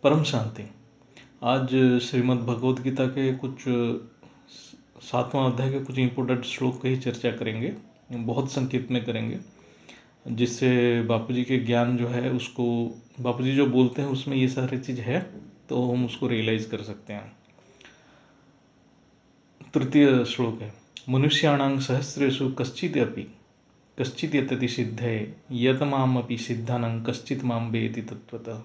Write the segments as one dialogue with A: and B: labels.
A: परम शांति। आज श्रीमद् भगवद गीता के कुछ 7वां अध्याय के कुछ इम्पोर्टेंट श्लोक की ही चर्चा करेंगे, बहुत संक्षिप्त में करेंगे, जिससे बापूजी के ज्ञान जो है उसको, बापूजी जो बोलते हैं उसमें ये सारी चीज़ है तो हम उसको रियलाइज कर सकते हैं। तृतीय श्लोक है, मनुष्याणां सहस्रेषु कश्चित् यतति सिद्धये यत मामपि सिद्धानां कश्चित् मां वेति तत्वतः।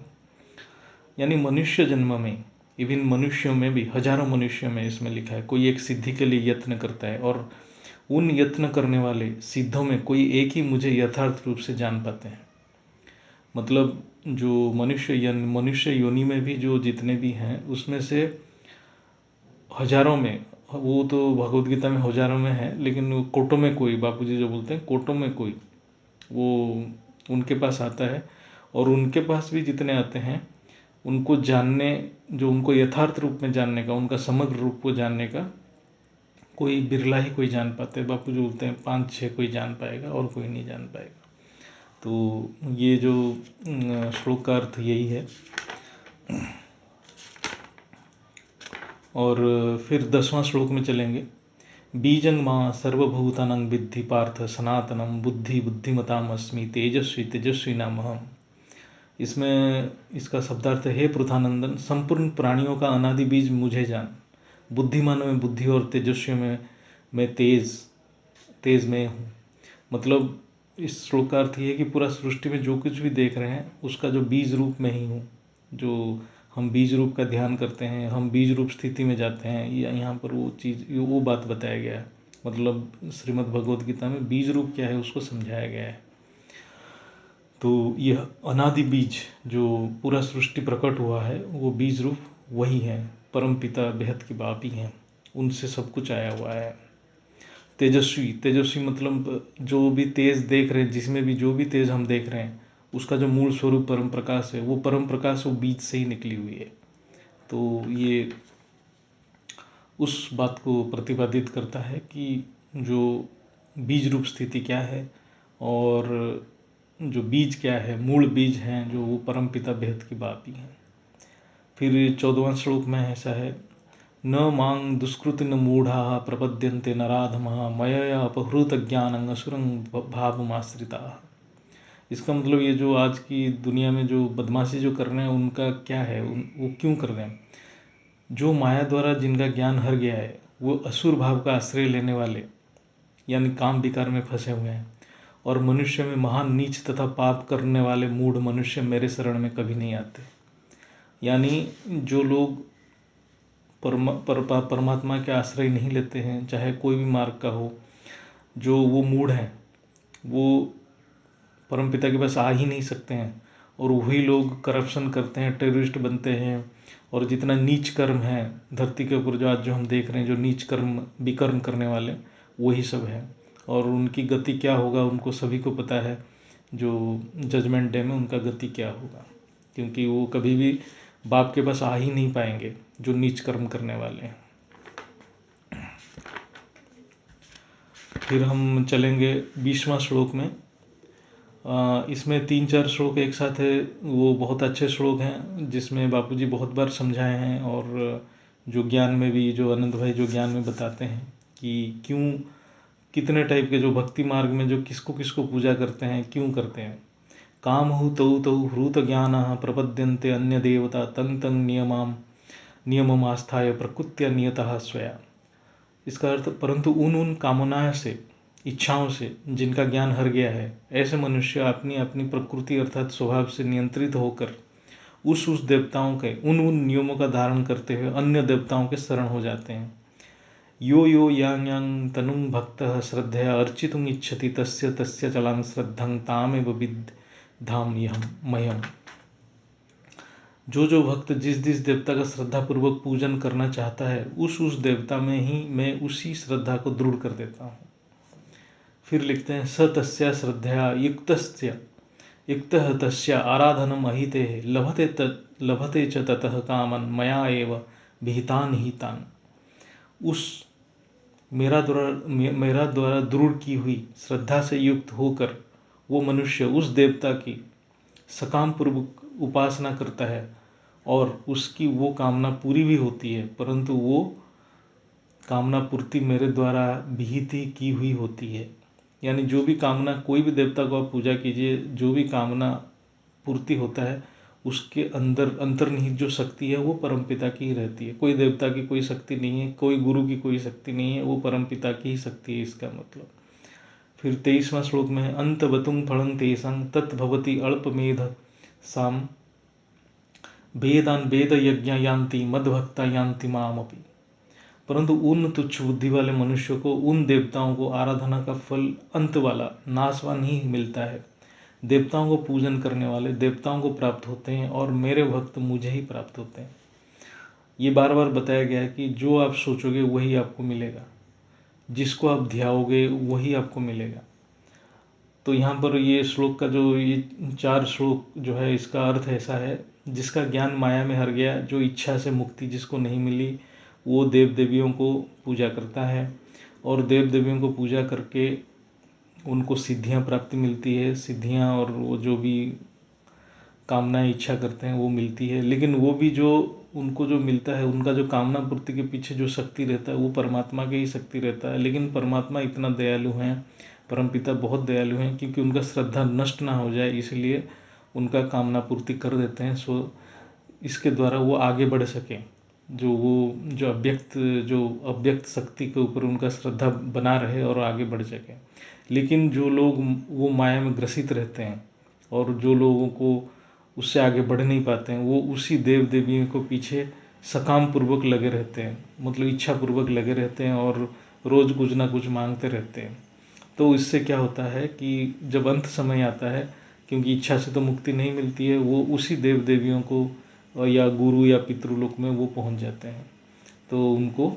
A: यानी मनुष्य जन्म में, इवन मनुष्यों में भी, हजारों मनुष्यों में इसमें लिखा है, कोई एक सिद्धि के लिए यत्न करता है और उन यत्न करने वाले सिद्धों में कोई एक ही मुझे यथार्थ रूप से जान पाते हैं। मतलब जो मनुष्य योनि में भी जो जितने भी हैं उसमें से हजारों में, वो तो भगवद गीता में हजारों में है, लेकिन कोटों में कोई, बापूजी जो बोलते हैं कोटों में कोई, वो उनके पास आता है। और उनके पास भी जितने आते हैं उनको जानने, जो उनको यथार्थ रूप में जानने का, उनका समग्र रूप को जानने का कोई बिरला ही कोई जान पाते हैं। बापू जो बोलते हैं 5-6 कोई जान पाएगा और कोई नहीं जान पाएगा। तो ये जो श्लोक का अर्थ यही है। और फिर 10वां श्लोक में चलेंगे। बीजं मां सर्वभूतानां विद्धि पार्थ सनातनम बुद्धि बुद्धिमताम अस्मि तेजस्वी तेजस्वी नामहम। इसमें इसका शब्दार्थ है, पृथानंदन संपूर्ण प्राणियों का अनादि बीज मुझे जान, बुद्धिमानों में बुद्धि और तेजस्वी में मैं तेज में हूँ। मतलब इस श्लोक का अर्थ ये है कि पूरा सृष्टि में जो कुछ भी देख रहे हैं उसका जो बीज रूप में ही हूँ। जो हम बीज रूप का ध्यान करते हैं, हम बीज रूप स्थिति में जाते हैं, यहाँ पर वो चीज़, वो बात बताया गया है। मतलब श्रीमद् भगवद गीता में बीज रूप क्या है उसको समझाया गया है। तो यह अनादि बीज जो पूरा सृष्टि प्रकट हुआ है वो बीज रूप वही है, परम पिता बेहद की बाप ही हैं, उनसे सब कुछ आया हुआ है। तेजस्वी मतलब जो भी तेज देख रहे हैं, जिसमें भी जो भी तेज हम देख रहे हैं उसका जो मूल स्वरूप परम प्रकाश है, वो परम प्रकाश वो बीज से ही निकली हुई है। तो ये उस बात को प्रतिपादित करता है कि जो बीज रूप स्थिति क्या है और जो बीज क्या है, मूल बीज हैं जो वो परम पिता बेहद की बाप ही हैं। फिर 14वां श्लोक में ऐसा है, न मां दुष्कृतिन मूढ़ा प्रपद्यन्ते नराधमः मयया अपहृत ज्ञानं असुरं भावमाश्रिताः। इसका मतलब ये जो आज की दुनिया में जो बदमाशी जो कर रहे हैं उनका क्या है, वो क्यों कर रहे हैं? जो माया द्वारा जिनका ज्ञान हर गया है वो असुर भाव का आश्रय लेने वाले, यानी काम विकार में फंसे हुए हैं। और मनुष्य में महान नीच तथा पाप करने वाले मूढ़ मनुष्य मेरे शरण में कभी नहीं आते। यानी जो लोग परमात्मा के आश्रय नहीं लेते हैं, चाहे कोई भी मार्ग का हो, जो वो मूढ़ हैं, वो परमपिता के पास आ ही नहीं सकते हैं। और वही लोग करप्शन करते हैं, टेररिस्ट बनते हैं, और जितना नीच कर्म है धरती के ऊपर जो आज जो हम देख रहे हैं, जो नीच कर्म विकर्म करने वाले, वही सब है। और उनकी गति क्या होगा उनको सभी को पता है, जो जजमेंट डे में उनका गति क्या होगा, क्योंकि वो कभी भी बाप के पास आ ही नहीं पाएंगे जो नीच कर्म करने वाले हैं। फिर हम चलेंगे 20वां श्लोक में। इसमें 3-4 श्लोक एक साथ है, वो बहुत अच्छे श्लोक हैं जिसमें बापूजी बहुत बार समझाए हैं। और जो ज्ञान में भी, जो आनंद भाई जो ज्ञान में बताते हैं कि क्यों, कितने टाइप के जो भक्ति मार्ग में जो किसको किसको पूजा करते हैं, क्यों करते हैं। काम हु तौ ह्रूत ज्ञान प्रपद्यन्ते अन्य देवता तंग तंग नियमम आस्थाय प्रकृत्या नियतः स्वया। इसका अर्थ, परंतु उन कामनाओं से, इच्छाओं से जिनका ज्ञान हर गया है, ऐसे मनुष्य अपनी अपनी प्रकृति अर्थात स्वभाव से नियंत्रित होकर उस देवताओं के उन नियमों का धारण करते हुए अन्य देवताओं के शरण हो जाते हैं। यो यो यांग यांग तनुं भक्तः श्रद्धया अर्चितुम् इच्छति तस्य तस्य चलां श्रद्धं तामेव विद्धाम मह्यम। जो भक्त जिस देवता का श्रद्धापूर्वक पूजन करना चाहता है उस देवता में ही मैं उसी श्रद्धा को दृढ़ कर देता हूँ। फिर लिखते हैं, स तस्या श्रद्धया युक्तः तस्य आराधनम अहिते लभते च ततः कामन मया एव विहितान हितान। उस मेरा द्वारा दृढ़ की हुई श्रद्धा से युक्त होकर वो मनुष्य उस देवता की सकाम पूर्वक उपासना करता है और उसकी वो कामना पूरी भी होती है, परंतु वो कामना पूर्ति मेरे द्वारा विहित ही की हुई होती है। यानी जो भी कामना, कोई भी देवता को आप पूजा कीजिए, जो भी कामना पूर्ति होता है उसके अंदर अंतर्निहित जो शक्ति है वो परमपिता की ही रहती है। कोई देवता की कोई शक्ति नहीं है, कोई गुरु की कोई शक्ति नहीं है, वो परमपिता की ही शक्ति है, इसका मतलब। फिर 23वां श्लोक में है, अंतवतुं फलं तेषां तद्भवति अल्पमेध साम वेदान वेद यज्ञ यान्ति मद्भक्ता यान्ति मामपि। परंतु उन तुच्छ बुद्धि वाले मनुष्यों को, उन देवताओं को आराधना का फल अंत वाला, नाशवान ही मिलता है। देवताओं को पूजन करने वाले देवताओं को प्राप्त होते हैं और मेरे भक्त मुझे ही प्राप्त होते हैं। ये बार बार बताया गया है कि जो आप सोचोगे वही आपको मिलेगा, जिसको आप ध्याओगे वही आपको मिलेगा। तो यहाँ पर ये श्लोक का जो ये 4 श्लोक जो है, इसका अर्थ ऐसा है, जिसका ज्ञान माया में हर गया, जो इच्छा से मुक्ति जिसको नहीं मिली, वो देव देवियों को पूजा करता है और देव देवियों को पूजा करके उनको सिद्धियां प्राप्ति मिलती है। सिद्धियां और वो जो भी कामनाएं इच्छा करते हैं वो मिलती है। लेकिन वो भी जो उनको जो मिलता है, उनका जो कामना पूर्ति के पीछे जो शक्ति रहता है वो परमात्मा की ही शक्ति रहता है। लेकिन परमात्मा इतना दयालु हैं, परमपिता बहुत दयालु हैं, क्योंकि उनका श्रद्धा नष्ट ना हो जाए इसलिए उनका कामना पूर्ति कर देते हैं। सो इसके द्वारा वो आगे बढ़ सकें, जो अव्यक्त शक्ति के ऊपर उनका श्रद्धा बना रहे और आगे बढ़ सके। लेकिन जो लोग वो माया में ग्रसित रहते हैं और जो लोगों को उससे आगे बढ़ नहीं पाते हैं, वो उसी देव देवियों को पीछे सकाम पूर्वक लगे रहते हैं, मतलब इच्छा पूर्वक लगे रहते हैं और रोज कुछ ना कुछ मांगते रहते हैं। तो इससे क्या होता है कि जब अंत समय आता है, क्योंकि इच्छा से तो मुक्ति नहीं मिलती है, वो उसी देव देवियों को या गुरु या पितृलोक में वो पहुंच जाते हैं। तो उनको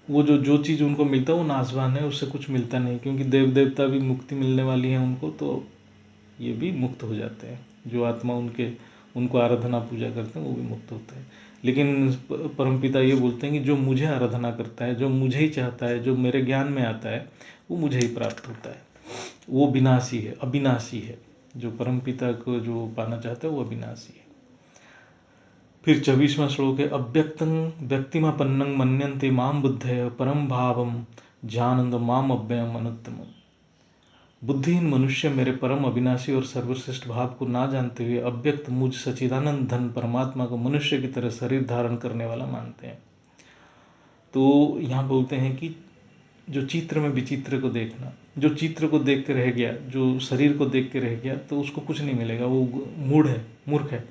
A: वो जो चीज़ उनको मिलता है वो नाशवान है, उससे कुछ मिलता नहीं, क्योंकि देव देवता भी मुक्ति मिलने वाली है उनको, तो ये भी मुक्त हो जाते हैं। जो आत्मा उनको आराधना पूजा करते हैं वो भी मुक्त होते हैं। लेकिन परमपिता ये बोलते हैं कि जो मुझे आराधना करता है, जो मुझे ही चाहता है, जो मेरे ज्ञान में आता है, वो मुझे ही प्राप्त होता है। वो विनाशी है, अविनाशी है। जो परमपिता को जो पाना चाहता है वो अविनाशी है। फिर 24वां श्लोक है, अव्यक्तं व्यक्तिमापन्नं मन्यन्ते माम बुद्धय परम भावम जानंद माम अव्ययम अनुत्तमम्। बुद्धिहीन मनुष्य मेरे परम अविनाशी और सर्वश्रेष्ठ भाव को ना जानते हुए अव्यक्त मुझ सचिदानंद धन परमात्मा को मनुष्य की तरह शरीर धारण करने वाला मानते हैं। तो यहाँ बोलते हैं कि जो चित्र में विचित्र को देखना, जो चित्र को देख के रह गया, जो शरीर को देख के रह गया, तो उसको कुछ नहीं मिलेगा, वो मूढ़ है, मूर्ख है।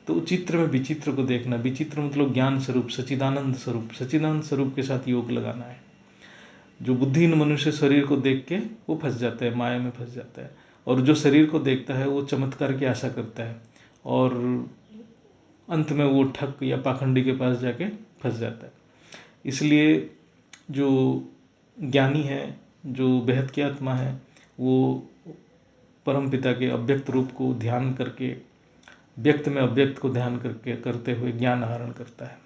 A: तो चित्र में विचित्र को देखना, विचित्र मतलब ज्ञान स्वरूप, सचिदानंद स्वरूप, सचिदानंद स्वरूप के साथ योग लगाना है। जो बुद्धिहीन मनुष्य शरीर को देख के वो फंस जाता है, माया में फंस जाता है, और जो शरीर को देखता है वो चमत्कार की आशा करता है और अंत में वो ठग या पाखंडी के पास जाके फंस जाता है। इसलिए जो ज्ञानी है, जो बेहद की आत्मा है, वो परमपिता के अव्यक्त रूप को ध्यान करके, व्यक्त में अव्यक्त को ध्यान करके करते हुए ज्ञान आहरण करता है।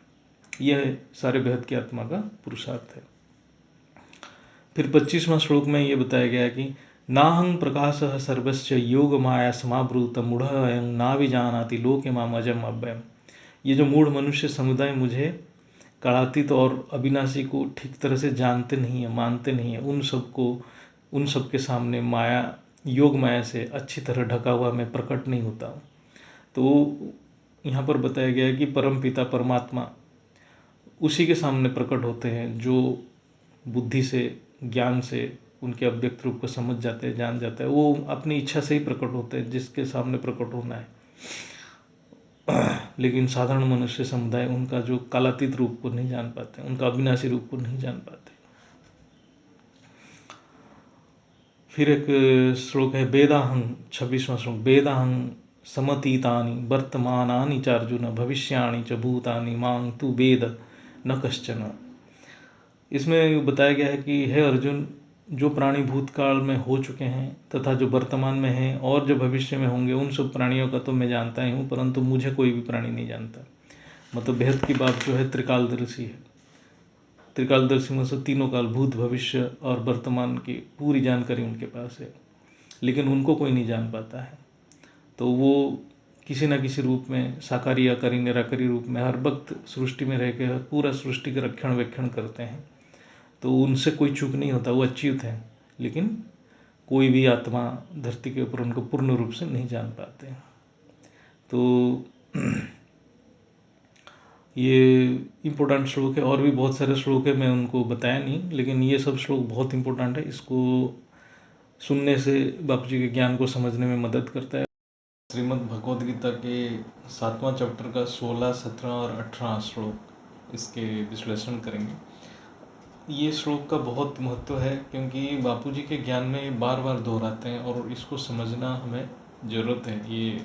A: यह सारे बेहद की आत्मा का पुरुषार्थ है। फिर 25वां श्लोक में ये बताया गया है कि नाहं प्रकाशः सर्वस्य योग माया समावृत मूढ़ अयं नाभिजानाति लोके माम अजम अव्ययम्। ये जो मूढ़ मनुष्य समुदाय मुझे कालातीत और अविनाशी को ठीक तरह से जानते नहीं है, मानते नहीं है, उन सब के सामने माया, योग माया से अच्छी तरह ढका हुआ मैं प्रकट नहीं होता हूँ। तो यहाँ पर बताया गया है कि परम पिता परमात्मा उसी के सामने प्रकट होते हैं जो बुद्धि से, ज्ञान से उनके अव्यक्त रूप को समझ जाते हैं, जान जाता है। वो अपनी इच्छा से ही प्रकट होते हैं जिसके सामने प्रकट होना है। लेकिन साधारण मनुष्य समुदाय उनका जो कालातीत रूप को नहीं जान पाते, उनका अविनाशी रूप को नहीं जान पाते। फिर एक श्लोक है वेदाहं, 26वां श्लोक, वेदाहं समतीतानि वर्तमानानि च अर्जुन भविष्याणि च भूतानि मां तु वेद न कश्चन। इसमें बताया गया है कि हे अर्जुन, जो प्राणी भूतकाल में हो चुके हैं तथा जो वर्तमान में हैं और जो भविष्य में होंगे, उन सब प्राणियों का तो मैं जानता ही हूँ, परंतु मुझे कोई भी प्राणी नहीं जानता। मतलब बेहद की बात जो है त्रिकालदर्शी है। त्रिकालदर्शी में से तीनों काल, भूत, भविष्य और वर्तमान की पूरी जानकारी उनके पास है, लेकिन उनको कोई नहीं जान पाता है। तो वो किसी ना किसी रूप में, साकारी आकारी निराकारी रूप में हर वक्त सृष्टि में रह के पूरा सृष्टि का रक्षण वेक्षण करते हैं। तो उनसे कोई चूक नहीं होता, वो अच्युत है। लेकिन कोई भी आत्मा धरती के ऊपर उनको पूर्ण रूप से नहीं जान पाते। तो ये इम्पोर्टेंट श्लोक है, और भी बहुत सारे श्लोक है, मैं उनको बताया नहीं, लेकिन ये सब श्लोक बहुत इम्पोर्टेंट है। इसको सुनने से बापू जी के ज्ञान को समझने में मदद करता है। श्रीमद् भगवद गीता के 7वां चैप्टर का 16, 17 और 18 श्लोक इसके विश्लेषण करेंगे। ये श्लोक का बहुत महत्व है, क्योंकि बापू जी के ज्ञान में बार बार दोहराते हैं और इसको समझना हमें ज़रूरत है। ये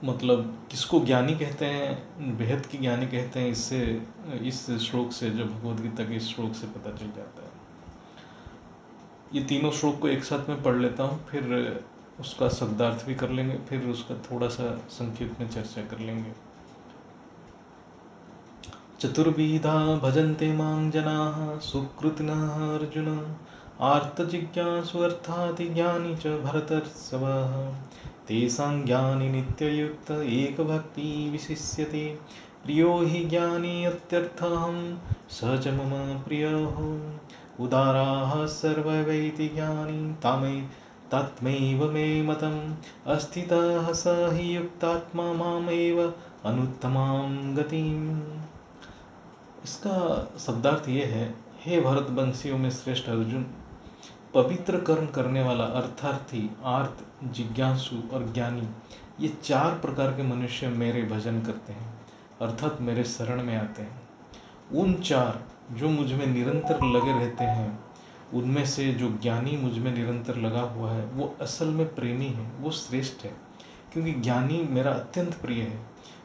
A: मतलब किसको ज्ञानी कहते हैं, बेहद की ज्ञानी कहते हैं, इससे इस श्लोक से, जो भगवद गीता के इस श्लोक से पता चल जाता है। ये तीनों श्लोक को एक साथ में पढ़ लेता हूँ, फिर उसका शब्दार्थ भी कर लेंगे, फिर उसका थोड़ा सा संक्षिप्त में चर्चा कर लेंगे। चतुर्विधा भजन्ते मां जनाः सुकृतिनः अर्जुन आर्तजिज्ञासु अर्थाति ज्ञानी च भरतर्षभः तेषां ज्ञानी नित्ययुक्त एकभक्ति विशिष्यते प्रियो हि ज्ञानी अत्यर्थं स च मम प्रियः उदाराः सर्ववैति ज्ञानी तत्मैव मे मतम् अस्थितः स हि युक्तात्मा मामेव अनुत्तमां गतिम्। इसका शब्दार्थ ये है, हे भरत वंशियों में श्रेष्ठ अर्जुन, पवित्र कर्म करने वाला अर्थार्थी, आर्त, जिज्ञासु और ज्ञानी, ये 4 प्रकार के मनुष्य मेरे भजन करते हैं, अर्थात मेरे शरण में आते हैं। उन 4 जो मुझ में निरंतर लगे रहते हैं, उनमें से जो ज्ञानी मुझ में निरंतर लगा हुआ है, वो असल में प्रेमी है, वो श्रेष्ठ है। क्योंकि ज्ञानी मेरा अत्यंत प्रिय है,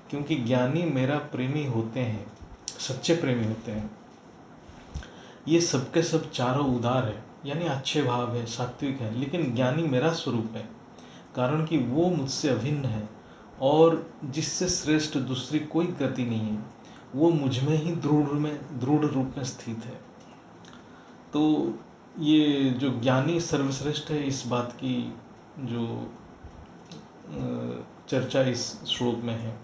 A: क्योंकि ज्ञानी मेरा प्रेमी होते हैं, सच्चे प्रेमी होते हैं। ये सबके सब चारों उदार है, यानी अच्छे भाव है, सात्विक है, लेकिन ज्ञानी मेरा स्वरूप है, कारण कि वो मुझसे अभिन्न है और जिससे श्रेष्ठ दूसरी कोई गति नहीं है, वो मुझ में ही दृढ़ रूप में स्थित है। तो ये जो ज्ञानी सर्वश्रेष्ठ है, इस बात की जो चर्चा इस श्लोक में है।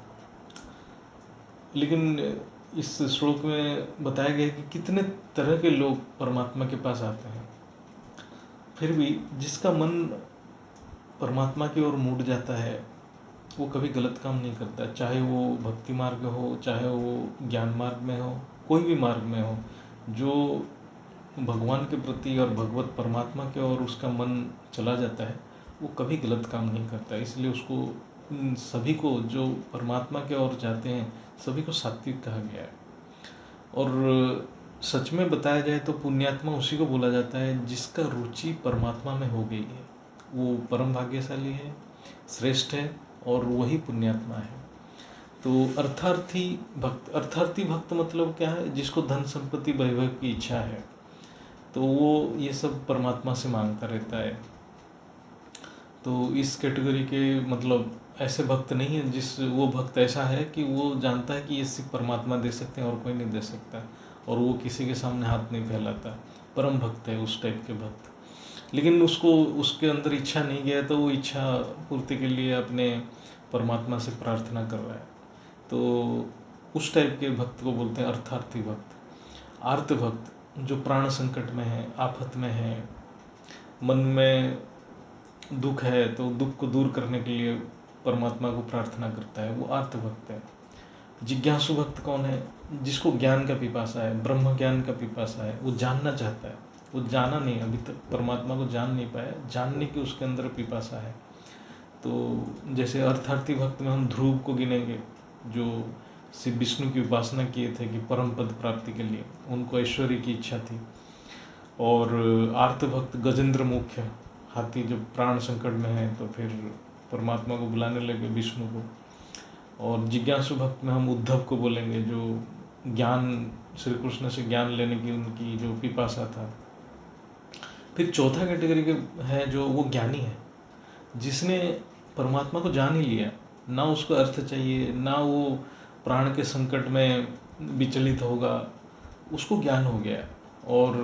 A: लेकिन इस श्लोक में बताया गया कि कितने तरह के लोग परमात्मा के पास आते हैं, फिर भी जिसका मन परमात्मा की ओर मुड़ जाता है, वो कभी गलत काम नहीं करता, चाहे वो भक्ति मार्ग हो, चाहे वो ज्ञान मार्ग में हो, कोई भी मार्ग में हो। जो भगवान के प्रति और भगवत परमात्मा की ओर उसका मन चला जाता है, वो कभी गलत काम नहीं करता। इसलिए उसको, सभी को जो परमात्मा की ओर जाते हैं, सभी को सात्विक कहा गया है। और सच में बताया जाए तो पुण्यात्मा उसी को बोला जाता है जिसका रुचि परमात्मा में हो गई है। वो परम भाग्यशाली है, श्रेष्ठ है, और वही पुण्यात्मा है। तो अर्थार्थी भक्त मतलब क्या है? जिसको धन संपत्ति वैभव की इच्छा है, तो वो ये सब परमात्मा से मांगता रहता है। तो इस कैटेगरी के मतलब ऐसे भक्त नहीं है, वो भक्त ऐसा है कि वो जानता है कि ये सिर्फ परमात्मा दे सकते हैं और कोई नहीं दे सकता, और वो किसी के सामने हाथ नहीं फैलाता। परम भक्त है उस टाइप के भक्त। लेकिन उसको उसके अंदर इच्छा नहीं गया, तो वो इच्छा पूर्ति के लिए अपने परमात्मा से प्रार्थना कर रहा है। तो उस टाइप के भक्त को बोलते हैं अर्थार्थी भक्त। आर्त भक्त जो प्राण संकट में है, आफत में है, मन में दुख है, तो दुख को दूर करने के लिए परमात्मा को प्रार्थना करता है, वो आर्त भक्त है। जिज्ञासु भक्त कौन है? जिसको ज्ञान का पिपासा है, ब्रह्म ज्ञान का पिपासा है, वो जानना चाहता है, वो जाना नहीं, अभी तक परमात्मा को जान नहीं पाया, जानने की उसके अंदर पिपासा है। तो जैसे अर्थार्थी भक्त में हम ध्रुव को गिनेंगे, जो शिव विष्णु की उपासना किए थे कि परम पद प्राप्ति के लिए, उनको ऐश्वर्य की इच्छा थी। और आर्त भक्त गजेंद्र मुख्य हाथी, जो प्राण संकट में है, तो फिर परमात्मा को बुलाने लगे, विष्णु को। और जिज्ञासु भक्त में हम उद्धव को बोलेंगे, जो ज्ञान, श्री कृष्ण से ज्ञान लेने की उनकी जो पिपासा था। फिर चौथा कैटेगरी के है जो वो ज्ञानी है, जिसने परमात्मा को जान ही लिया, ना उसको अर्थ चाहिए, ना वो प्राण के संकट में विचलित होगा, उसको ज्ञान हो गया, और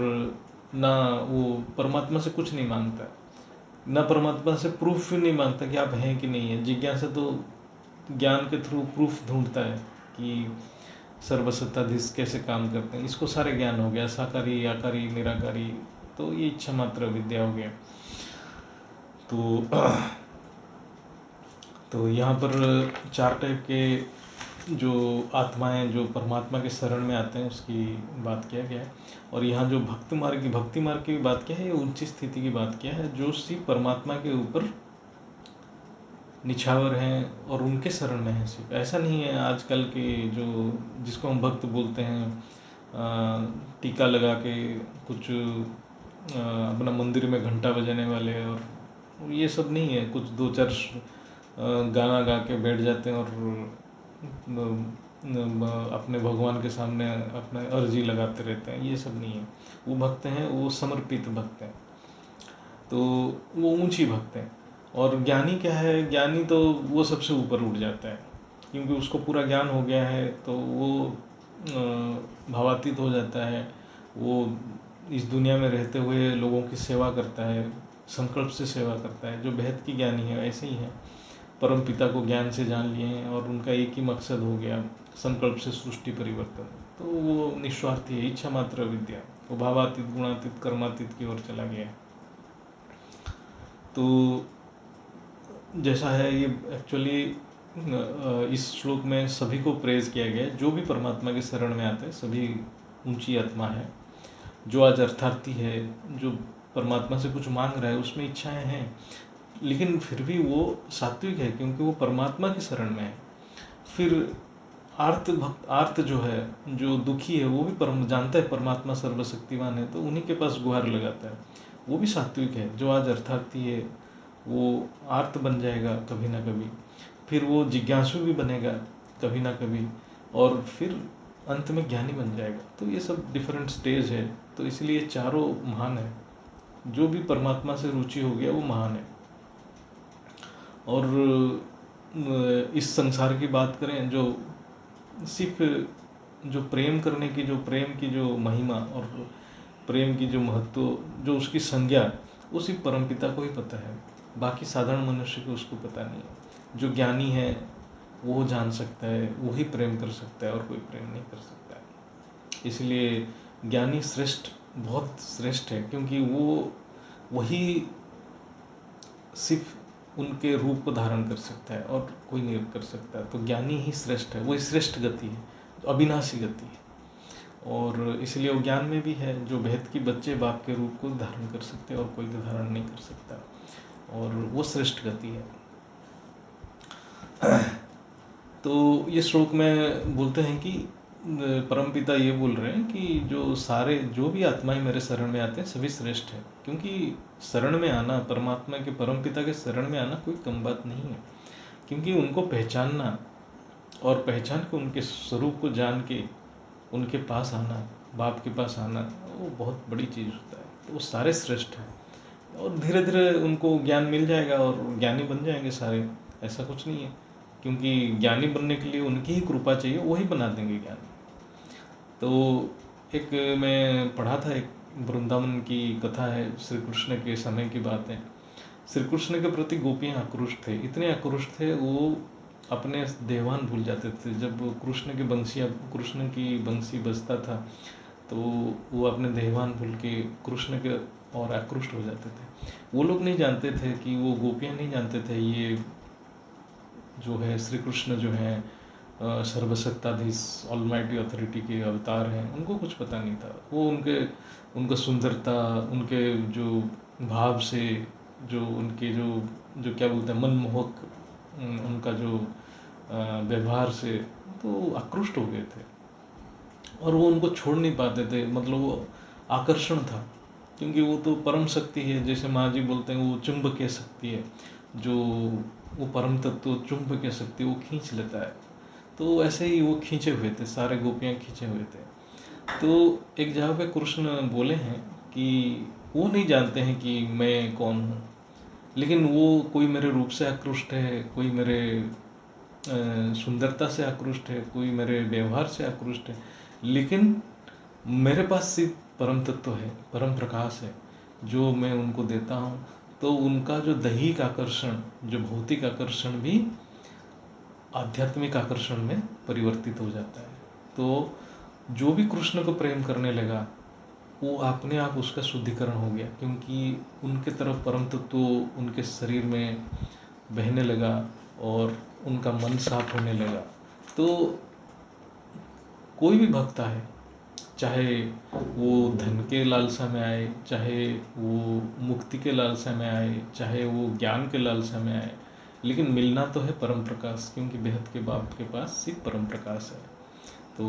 A: ना वो परमात्मा से कुछ नहीं मांगता। ना परमात्मा से प्रूफ भी नहीं मांगता कि आप हैं कि नहीं है। जिज्ञासा तो ज्ञान के थ्रू प्रूफ ढूंढता है कि सर्वसत्ताधीश कैसे काम करते हैं। इसको सारे ज्ञान हो गया, साकारी, आकारी, निराकारी, तो ये इच्छा मात्र विद्या हो गया। तो तो यहाँ पर 4 टाइप के जो आत्माएं जो परमात्मा के शरण में आते हैं उसकी बात किया गया है। और यहाँ जो भक्ति मार्ग की बात किया है, ये ऊंची स्थिति की बात किया है जो सिर्फ परमात्मा के ऊपर निछावर हैं और उनके शरण में है। सिर्फ ऐसा नहीं है आजकल के जो जिसको हम भक्त बोलते हैं, टीका लगा के कुछ अपना मंदिर में घंटा बजाने वाले, और ये सब नहीं है। कुछ 2-4 गाना गा के बैठ जाते हैं और अपने भगवान के सामने अपने अर्जी लगाते रहते हैं। ये सब नहीं है। वो भक्त हैं, वो समर्पित भक्त हैं, तो वो ऊंची भक्त हैं। और ज्ञानी क्या है? ज्ञानी तो वो सबसे ऊपर उठ जाता है, क्योंकि उसको पूरा ज्ञान हो गया है, तो वो भावातीत हो जाता है। वो इस दुनिया में रहते हुए लोगों की सेवा करता है, संकल्प से सेवा करता है। जो बेहद की ज्ञानी है ऐसे ही है, परम पिता को ज्ञान से जान लिए हैं और उनका एक ही मकसद हो गया, संकल्प से सृष्टि परिवर्तन। तो वो निस्वार्थी है, इच्छा मात्र विद्या। वो भावातीत, गुणातीत, कर्मातीत की ओर चला गया है। तो जैसा है ये एक्चुअली इस श्लोक में सभी को प्रेज किया गया है। जो भी परमात्मा के शरण में आते हैं सभी ऊंची आत्मा है। जो आज अर्थार्थी है, जो परमात्मा से कुछ मांग रहा है, उसमें इच्छाएं हैं, लेकिन फिर भी वो सात्विक है क्योंकि वो परमात्मा की शरण में है। फिर आर्त जो है, जो दुखी है, वो भी जानता है परमात्मा सर्वशक्तिमान है, तो उन्हीं के पास गुहार लगाता है। वो भी सात्विक है। जो आज अर्थार्थी है वो आर्त बन जाएगा कभी ना कभी, फिर वो जिज्ञासु भी बनेगा कभी ना कभी, और फिर अंत में ज्ञानी बन जाएगा। तो ये सब डिफरेंट स्टेज है। तो इसलिए चारों महान है। जो भी परमात्मा से रुचि हो गया वो महान है। और इस संसार की बात करें, जो सिर्फ जो प्रेम करने की, जो प्रेम की जो महिमा और प्रेम की जो महत्व, जो उसकी संज्ञा, वो सिर्फ परमपिता को ही पता है। बाकी साधारण मनुष्य को उसको पता नहीं है। जो ज्ञानी है वो जान सकता है, वही प्रेम कर सकता है और कोई प्रेम नहीं कर सकता है। इसलिए ज्ञानी श्रेष्ठ, बहुत श्रेष्ठ है, क्योंकि वो वही सिर्फ उनके रूप को धारण कर सकता है और कोई नहीं कर सकता। तो ज्ञानी ही श्रेष्ठ है, वही श्रेष्ठ गति है, अविनाशी गति है। और इसलिए वो ज्ञान में भी है। जो भेद की बच्चे बाप के रूप को धारण कर सकते हैं और कोई भी धारण नहीं कर सकता, और वो श्रेष्ठ गति है। तो ये श्लोक में बोलते हैं कि परमपिता ये बोल रहे हैं कि जो भी आत्माएं मेरे शरण में आते हैं सभी श्रेष्ठ है। क्योंकि शरण में आना, परमात्मा के परमपिता के शरण में आना कोई कम बात नहीं है। क्योंकि उनको पहचानना और पहचान के उनके स्वरूप को जान के उनके पास आना, बाप के पास आना, वो बहुत बड़ी चीज़ होता है। तो वो सारे श्रेष्ठ हैं, और धीरे धीरे उनको ज्ञान मिल जाएगा और ज्ञानी बन जाएंगे सारे। ऐसा कुछ नहीं है, क्योंकि ज्ञानी बनने के लिए उनकी ही कृपा चाहिए, वही बना देंगे ज्ञानी। तो एक मैं पढ़ा था, एक वृंदावन की कथा है, श्री कृष्ण के समय की बात है। श्री कृष्ण के प्रति गोपियाँ आक्रोश थे, इतने आक्रोश थे वो अपने देवान भूल जाते थे। जब कृष्ण की बंसी बजता था तो वो अपने देवान भूल के कृष्ण के और आक्रुष्ट हो जाते थे। वो लोग नहीं जानते थे कि वो गोपियाँ नहीं जानते थे ये जो है श्री कृष्ण जो है सर्वसत्ताधीश ऑलमाइटी अथॉरिटी के अवतार हैं। उनको कुछ पता नहीं था। वो उनका सुंदरता, उनके जो भाव से, जो उनके जो क्या बोलते हैं मनमोहक उनका जो व्यवहार से, तो आकृष्ट हो गए थे और वो उनको छोड़ नहीं पाते थे। मतलब वो आकर्षण था, क्योंकि वो तो परम शक्ति है। जैसे माँ जी बोलते हैं वो चुंबकीय शक्ति है, जो वो परम तत्व चुंबकीय शक्ति वो खींच लेता है। तो ऐसे ही वो खींचे हुए थे, सारे गोपियाँ खींचे हुए थे। तो एक जगह पे कृष्ण बोले हैं कि वो नहीं जानते हैं कि मैं कौन हूँ, लेकिन वो कोई मेरे रूप से आकृष्ट है, कोई मेरे सुंदरता से आकृष्ट है, कोई मेरे व्यवहार से आकृष्ट है, लेकिन मेरे पास सिर्फ परम तत्व है, परम प्रकाश है, जो मैं उनको देता हूँ तो उनका जो दैहिक आकर्षण, जो भौतिक आकर्षण भी आध्यात्मिक आकर्षण में परिवर्तित हो जाता है। तो जो भी कृष्ण को प्रेम करने लगा वो अपने आप उसका शुद्धिकरण हो गया, क्योंकि उनके तरफ परम तत्व उनके शरीर में बहने लगा और उनका मन साफ होने लगा। तो कोई भी भक्त है, चाहे वो धन के लालसा में आए, चाहे वो मुक्ति के लालसा में आए, चाहे वो ज्ञान के लालसा में आए, लेकिन मिलना तो है परम प्रकाश, क्योंकि बेहद के बाप के पास सिर्फ परम प्रकाश है। तो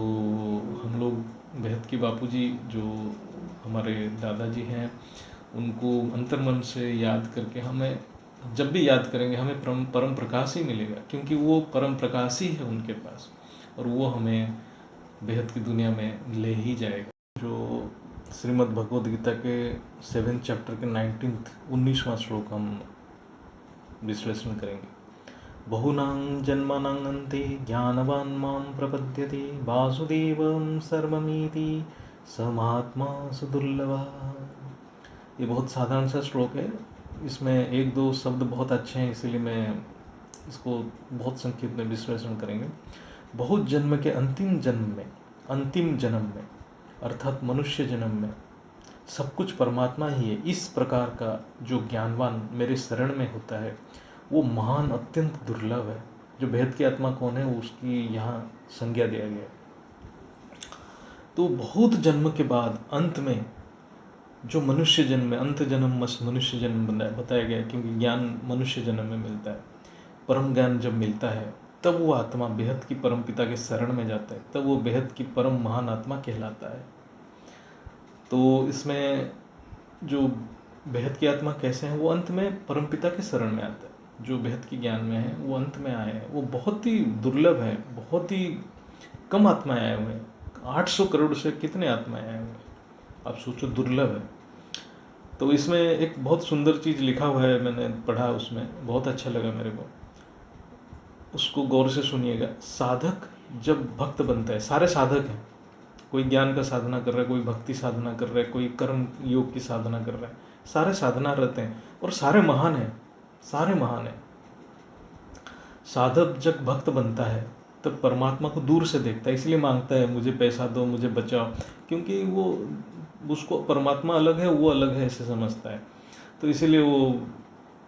A: हम लोग बेहद के बापूजी जो हमारे दादाजी हैं, उनको अंतर्मन से याद करके हमें जब भी याद करेंगे हमें परम प्रकाश ही मिलेगा, क्योंकि वो परम प्रकाश ही है उनके पास, और वो हमें बेहद की दुनिया में ले ही जाएगा। जो श्रीमद् भगवद गीता के 7th चैप्टर के 19वां श्लोक हम विश्लेषण करेंगे। बहुनां जन्मनां अन्ते ज्ञानवान् मां प्रपद्यते वासुदेवं सर्वमिति स महात्मा सुदुर्लभः। ये बहुत साधारण सा श्लोक है, इसमें एक दो शब्द बहुत अच्छे हैं, इसीलिए मैं इसको बहुत संक्षिप्त में विश्लेषण करेंगे। बहुत जन्म के अंतिम जन्म में अर्थात मनुष्य जन्म में सब कुछ परमात्मा ही है, इस प्रकार का जो ज्ञानवान मेरे शरण में होता है वो महान अत्यंत दुर्लभ है। जो भेद की आत्मा कौन है उसकी यहाँ संज्ञा दिया गया। तो बहुत जन्म के बाद अंत में जो मनुष्य जन्म में, अंत जन्म मनुष्य जन्म बताया गया, क्योंकि ज्ञान मनुष्य जन्म में मिलता है। परम ज्ञान जब मिलता है तब वो आत्मा बेहद की परम पिता के शरण में जाता है, तब वो बेहद की परम महान आत्मा कहलाता है। तो इसमें जो बेहद की आत्मा कैसे हैं, वो अंत में परम पिता के शरण में आता है। जो बेहद की ज्ञान में है वो अंत में आए हैं, वो बहुत ही दुर्लभ है, बहुत ही कम आत्माएं आए हुए हैं। 800 करोड़ से कितने आत्माएं आए हुए हैं, आप सोचो, दुर्लभ है। तो इसमें एक बहुत सुंदर चीज़ लिखा हुआ है, मैंने पढ़ा, उसमें बहुत अच्छा लगा मेरे को, उसको गौर से सुनिएगा। साधक जब भक्त बनता है, सारे साधक हैं, कोई ज्ञान का साधना कर रहा है, कोई भक्ति साधना कर रहा है, कोई कर्म योग की साधना कर रहा है, सारे साधना रहते हैं और सारे महान हैं, सारे महान हैं। साधक जब भक्त बनता है तब परमात्मा को दूर से देखता है, इसलिए मांगता है मुझे पैसा दो, मुझे बचाओ, क्योंकि वो उसको परमात्मा अलग है, वो अलग है ऐसे समझता है। तो इसीलिए वो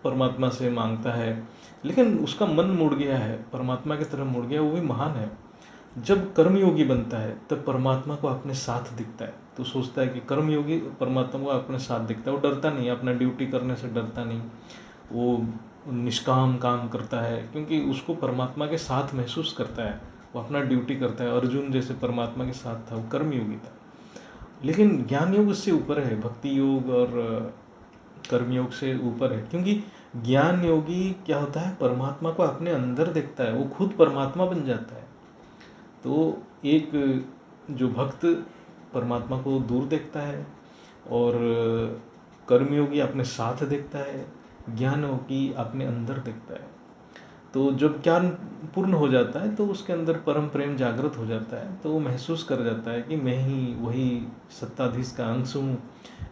A: परमात्मा से मांगता है, लेकिन उसका मन मुड़ गया है, परमात्मा की तरफ मुड़ गया, वो भी महान है। जब कर्मयोगी बनता है तब परमात्मा को अपने साथ दिखता है, तो सोचता है कि कर्मयोगी परमात्मा को अपने साथ दिखता है, वो डरता नहीं, अपना ड्यूटी करने से डरता नहीं, वो निष्काम काम करता है, क्योंकि उसको परमात्मा के साथ महसूस करता है, वो अपना ड्यूटी करता है। अर्जुन जैसे परमात्मा के साथ था, वो कर्मयोगी था। लेकिन ज्ञान योग उससे ऊपर है, भक्ति योग और कर्मयोग से ऊपर है, क्योंकि ज्ञान योगी क्या होता है, परमात्मा को अपने अंदर देखता है, वो खुद परमात्मा बन जाता है। तो एक जो भक्त परमात्मा को दूर देखता है और कर्मयोगी अपने साथ देखता है, ज्ञान योगी अपने अंदर देखता है। तो जब ज्ञान पूर्ण हो जाता है तो उसके अंदर परम प्रेम जागृत हो जाता है, तो वो महसूस कर जाता है कि मैं ही वही सत्ताधीश का अंश हूँ,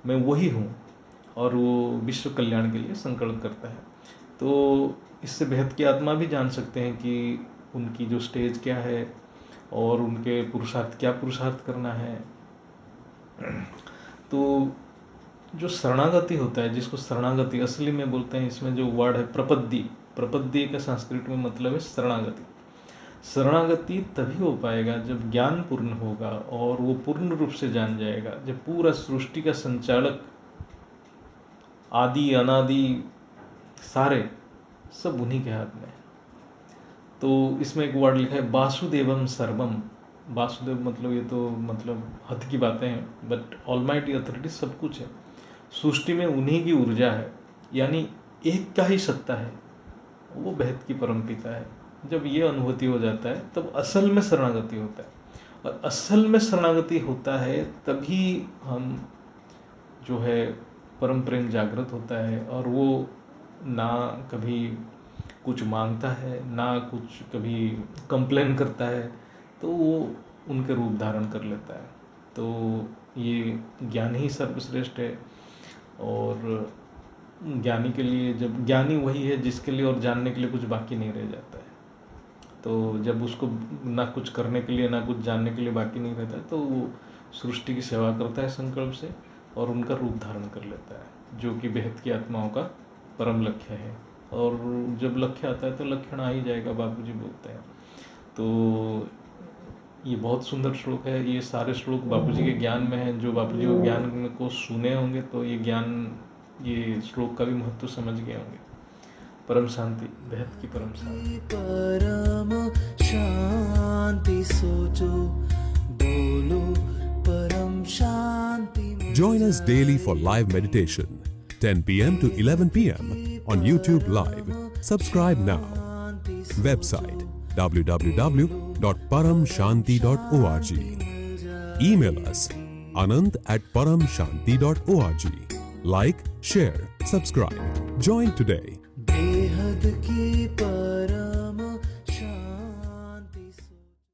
A: मैं वही हूँ, और वो विश्व कल्याण के लिए संकल्प करता है। तो इससे बेहद की आत्मा भी जान सकते हैं कि उनकी जो स्टेज क्या है और उनके पुरुषार्थ क्या पुरुषार्थ करना है। तो जो शरणागति होता है, जिसको शरणागति असली में बोलते हैं, इसमें जो वर्ड है प्रपत्ति, प्रपत्ति का संस्कृत में मतलब है शरणागति। शरणागति तभी हो पाएगा जब ज्ञान पूर्ण होगा और वो पूर्ण रूप से जान जाएगा, जब पूरा सृष्टि का संचालक आदि अनादि सारे सब उन्हीं के हाथ में है। तो इसमें एक वर्ड लिखा है वासुदेवम सर्वम। वासुदेव मतलब ये तो मतलब हद की बातें हैं, बट ऑलमाइटी अथॉरिटी सब कुछ है, सृष्टि में उन्हीं की ऊर्जा है, यानी एक का ही सत्ता है, वो बेहद की परमपिता है। जब ये अनुभूति हो जाता है तब असल में शरणागति होता है, और असल में शरणागति होता है तभी हम जो है परम प्रेम जागृत होता है, और वो ना कभी कुछ मांगता है ना कुछ कभी कंप्लेन करता है, तो वो उनके रूप धारण कर लेता है। तो ये ज्ञान ही सर्वश्रेष्ठ है। और ज्ञानी के लिए, जब ज्ञानी वही है जिसके लिए और जानने के लिए कुछ बाकी नहीं रह जाता है। तो जब उसको ना कुछ करने के लिए ना कुछ जानने के लिए बाकी नहीं रहता है, तो वो सृष्टि की सेवा करता है संकल्प से और उनका रूप धारण कर लेता है, जो कि बेहद की आत्माओं का परम लक्ष्य है। और जब लक्ष्य आता है तो लक्षण आ ही जाएगा, बापूजी बोलते हैं। तो ये बहुत सुंदर श्लोक है। ये सारे श्लोक बापूजी के ज्ञान में हैं। जो बापूजी के ज्ञान को सुने होंगे तो ये ज्ञान, ये श्लोक का भी महत्व समझ गए होंगे। परम शांति, बेहद की परम शांति।
B: परम शांति सोचो, बोलो परम शांति।
C: Join us daily for live meditation, 10 p.m. to 11 p.m. on YouTube Live. Subscribe now. Website www.paramshanti.org. Email us anant@paramshanti.org. Like, share, subscribe. Join today.